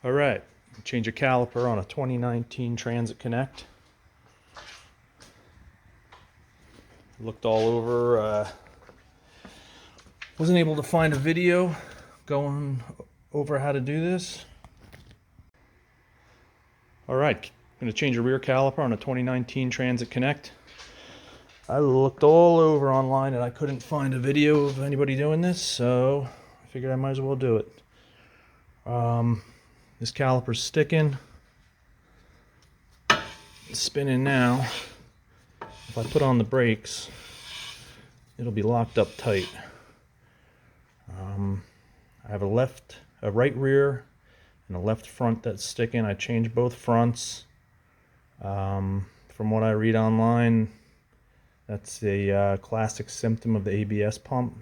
All right, change a caliper on a 2019 Transit Connect. Looked all over, wasn't able to find a video going over how to do this. All right, I'm going to change a rear caliper on a 2019 Transit Connect. I looked all over online and I couldn't find a video of anybody doing this, so I figured I might as well do it. This caliper's sticking. It's spinning now. If I put on the brakes, it'll be locked up tight. I have a right rear and a left front that's sticking. I changed both fronts. From what I read online, that's a classic symptom of the ABS pump.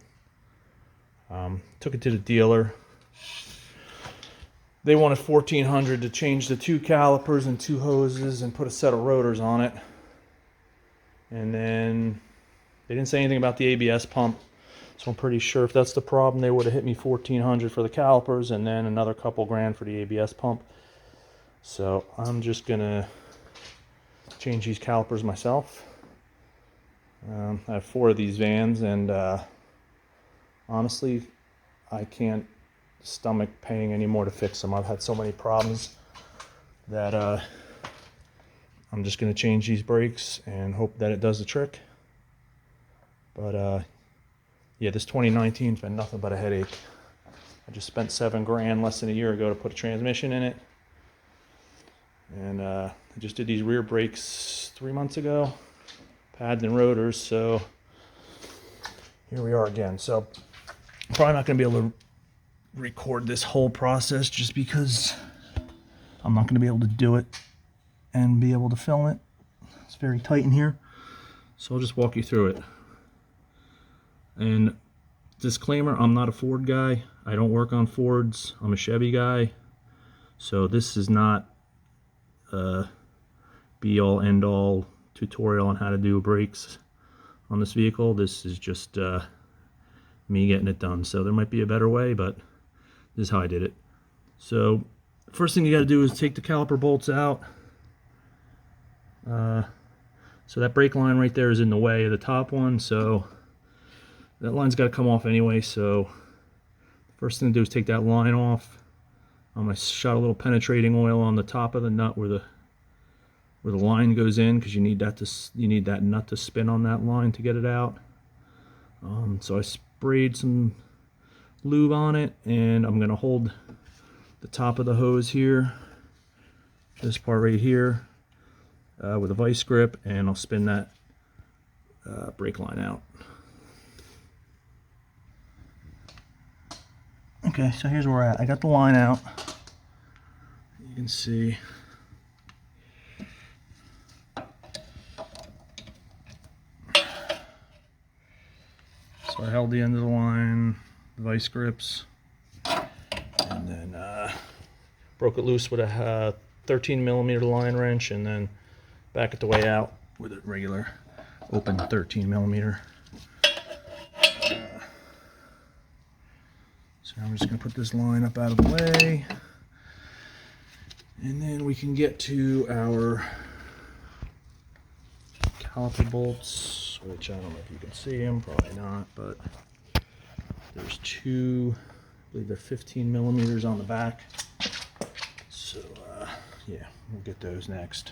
Took it to the dealer. They wanted $1,400 to change the two calipers and two hoses and put a set of rotors on it. And then they didn't say anything about the ABS pump. So I'm pretty sure if that's the problem, they would have hit me $1,400 for the calipers and then another couple grand for the ABS pump. So I'm just gonna change these calipers myself. I have 4 of these vans, and honestly, I can't stomach paying any more to fix them. I've had so many problems that I'm just going to change these brakes and hope that it does the trick. But yeah, this 2019's been nothing but a headache. I just spent $7 grand less than a year ago to put a transmission in it, and I just did these rear brakes 3 months ago, pads and rotors. So here we are again. So I'm probably not going to be able to record this whole process just because I'm not going to be able to do it and be able to film it. It's very tight in here, so I'll just walk you through it. And disclaimer, I'm not a Ford guy. I don't work on Fords. I'm a Chevy guy, so this is not a be all end all tutorial on how to do brakes on this vehicle. This is just me getting it done. So there might be a better way, but this is how I did it. So first thing you got to do is take the caliper bolts out. So that brake line right there is in the way of the top one, so that line's got to come off anyway. So first thing to do is take that line off. I'm going to shot a little penetrating oil on the top of the nut where the line goes in, because you need that nut to spin on that line to get it out. So I sprayed some lube on it, and I'm going to hold the top of the hose here, this part right here, with a vice grip, and I'll spin that brake line out. Okay, so here's where we're at. I got the line out. You can see. So I held the end of the line, the vice grips, and then broke it loose with a 13mm line wrench, and then back it the way out with a regular open 13mm. So I'm just going to put this line up out of the way, and then we can get to our caliper bolts, which I don't know if you can see them, probably not, but there's 2, I believe they're 15mm on the back. So yeah, we'll get those next.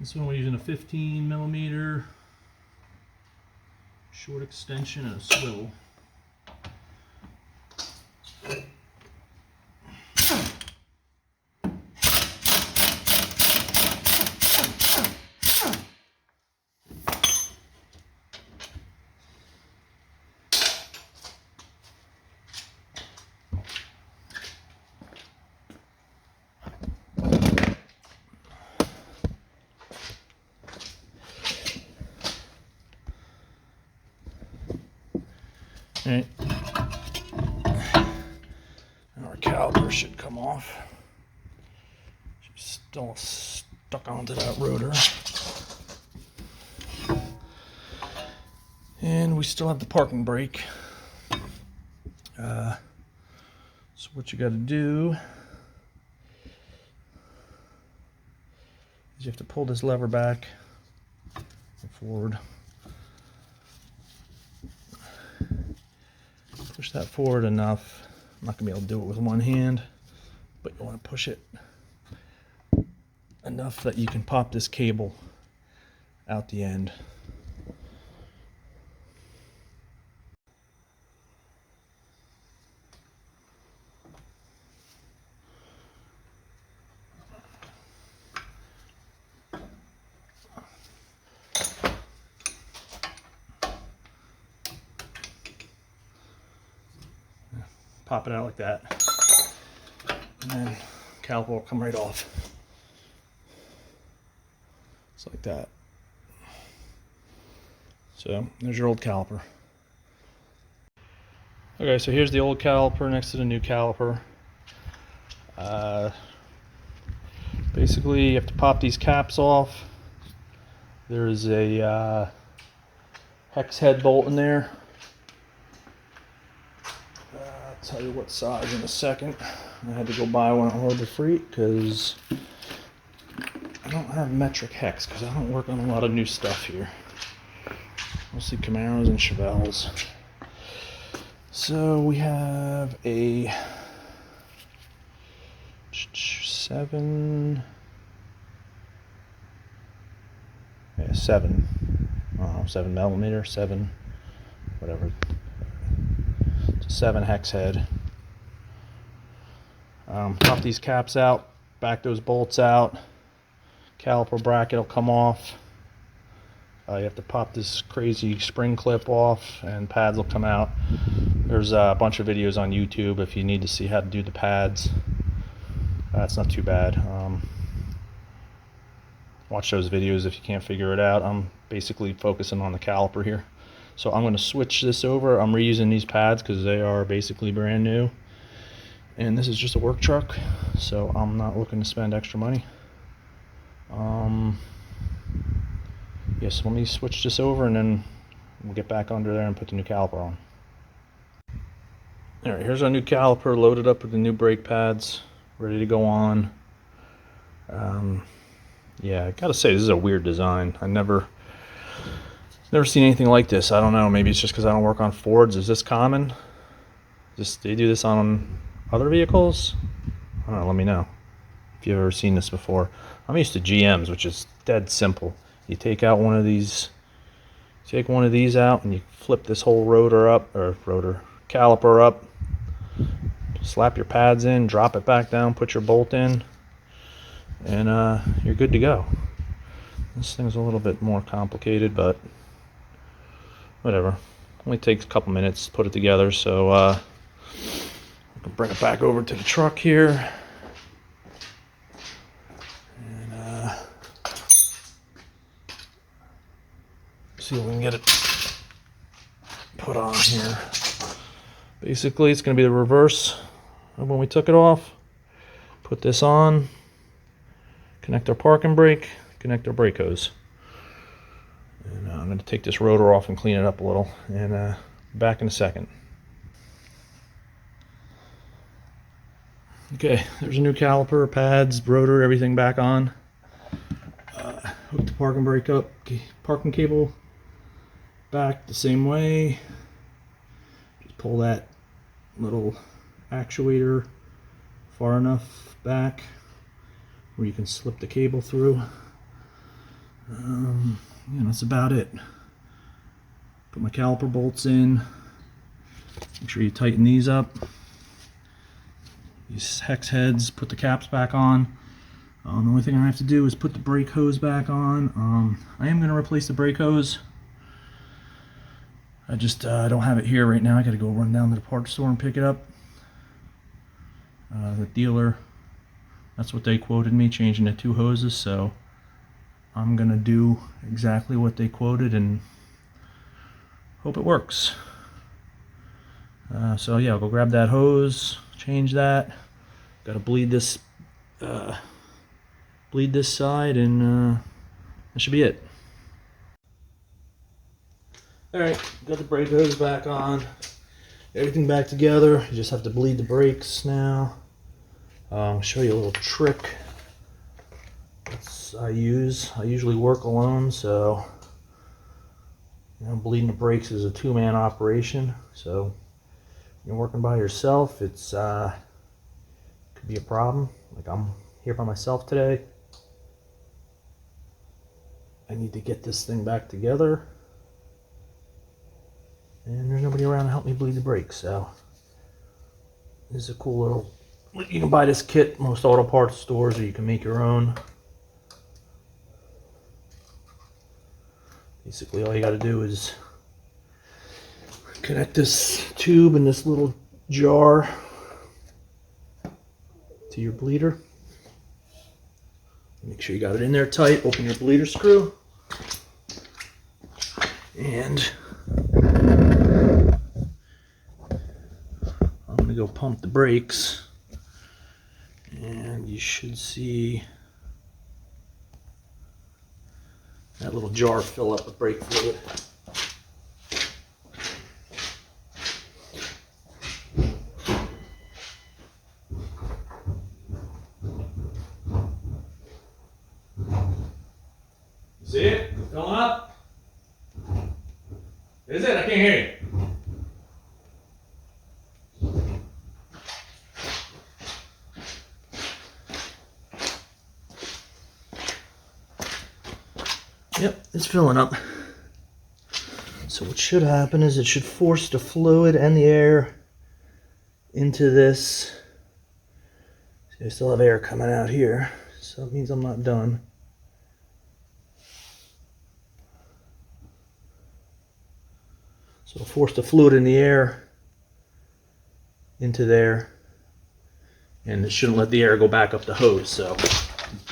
This one we're using a 15mm short extension and a swivel. Okay. Our caliper should come off. She's still stuck onto that rotor. And we still have the parking brake. So what you got to do is you have to pull this lever back and forward. Push that forward enough. I'm not going to be able to do it with one hand, but you want to push it enough that you can pop this cable out the end. Pop it out like that, and then caliper will come right off. It's like that. So there's your old caliper. Okay, so here's the old caliper next to the new caliper. Basically, you have to pop these caps off. There's a hex head bolt in there. I'll tell you what size in a second. I had to go buy one at Harbor Freight because I don't have metric hex because I don't work on a lot of new stuff here. Mostly Camaros and Chevelles. So we have a 7, I don't know, 7 millimeter, 7, whatever. It's a 7 hex head. Pop these caps out, back those bolts out. Caliper bracket will come off. You have to pop this crazy spring clip off and pads will come out. There's a bunch of videos on YouTube if you need to see how to do the pads. It's not too bad. Watch those videos if you can't figure it out. I'm basically focusing on the caliper here. So I'm going to switch this over. I'm reusing these pads because they are basically brand new. And this is just a work truck, so I'm not looking to spend extra money. Yes, let me switch this over and then we'll get back under there and put the new caliper on. Alright, here's our new caliper loaded up with the new brake pads, ready to go on. Yeah, I gotta say, this is a weird design. I never seen anything like this. I don't know, maybe it's just because I don't work on Fords. Is this common? They do this on other vehicles? I don't know, let me know if you've ever seen this before. I'm used to GMs, which is dead simple. You take out one of these, take one of these out and you flip this whole caliper up, slap your pads in, drop it back down, put your bolt in, and you're good to go. This thing's a little bit more complicated, but whatever. Only takes a couple minutes to put it together, so I can bring it back over to the truck here. And see if we can get it put on here. Basically, it's going to be the reverse of when we took it off. Put this on, connect our parking brake, connect our brake hose. And I'm going to take this rotor off and clean it up a little, and back in a second. Okay, there's a new caliper, pads, rotor, everything back on. Hook the parking brake up, parking cable back the same way. Just pull that little actuator far enough back where you can slip the cable through. Yeah, that's about it. Put my caliper bolts in. Make sure you tighten these up. These hex heads, put the caps back on. The only thing I have to do is put the brake hose back on. I am going to replace the brake hose. I just don't have it here right now. I got to go run down to the parts store and pick it up. The dealer, that's what they quoted me, changing the 2 hoses, so I'm going to do exactly what they quoted and hope it works. So yeah, I'll go grab that hose, change that. Got to bleed this side, and that should be it. All right, got the brake hose back on, everything back together. You just have to bleed the brakes now. I'll show you a little trick I usually work alone, so bleeding the brakes is a two-man operation. So you're working by yourself, it's could be a problem. Like I'm here by myself today. I need to get this thing back together, and there's nobody around to help me bleed the brakes. So this is a cool little. You can buy this kit most auto parts stores, or you can make your own. Basically, all you got to do is connect this tube in this little jar to your bleeder. Make sure you got it in there tight. Open your bleeder screw, and I'm going to go pump the brakes, and you should see that little jar fill up with brake fluid. See it? Filling up? Is it? I can't hear you. Yep, it's filling up. So what should happen is it should force the fluid and the air into this. See, I still have air coming out here, so it means I'm not done. So it'll force the fluid and the air into there, and it shouldn't let the air go back up the hose, so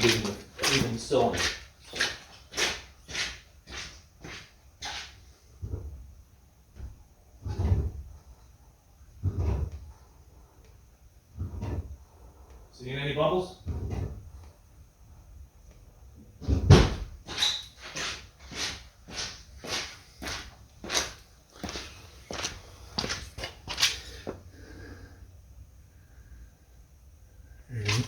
leaving the cylinder. Seeing any bubbles? Right.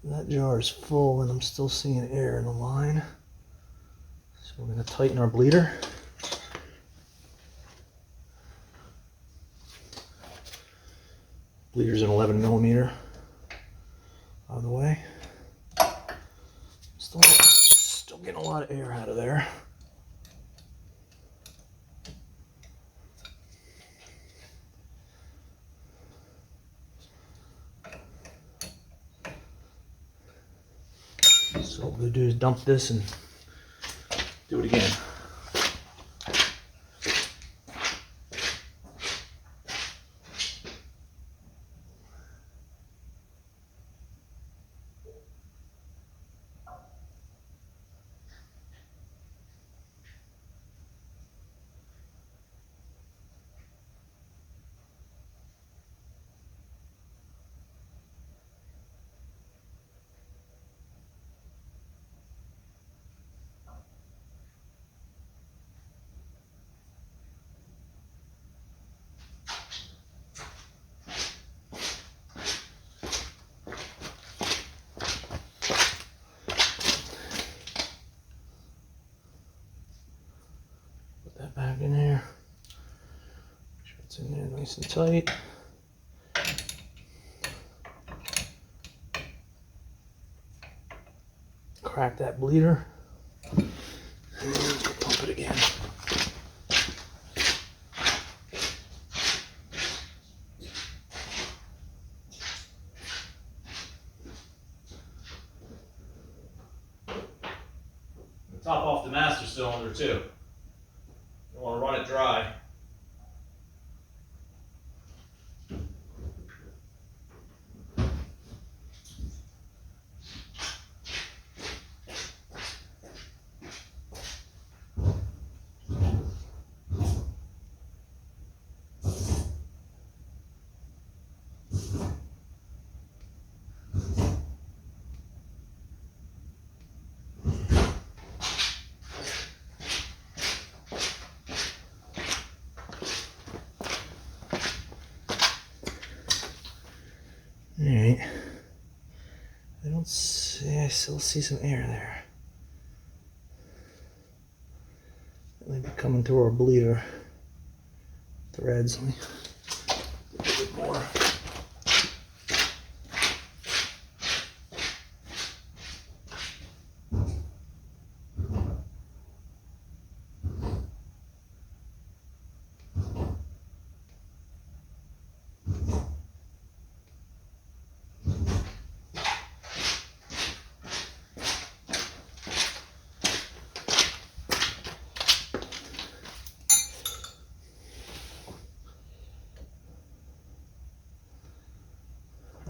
That jar is full, and I'm still seeing air in the line. So we're going to tighten our bleeder. Bleeder's an 11 millimeter. Out of the way. Still getting a lot of air out of there. So what we're going to do is dump this and do it again. Back in there. Make sure it's in there nice and tight. Crack that bleeder. And let's go pump it again. Top off the master cylinder too. You want to run it dry. still see some air there. It may be coming through our bleeder threads. Let me a bit more.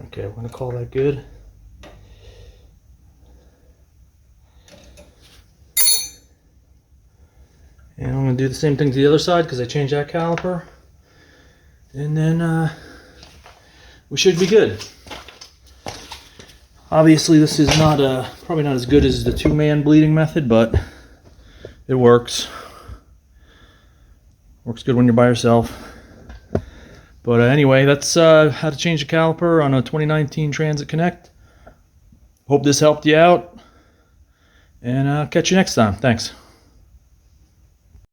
Okay, we're going to call that good. And I'm going to do the same thing to the other side because I changed that caliper. And then we should be good. Obviously this is not probably not as good as the two-man bleeding method, but it works. Works good when you're by yourself. But anyway, that's how to change the caliper on a 2019 Transit Connect. Hope this helped you out, and I'll catch you next time. Thanks.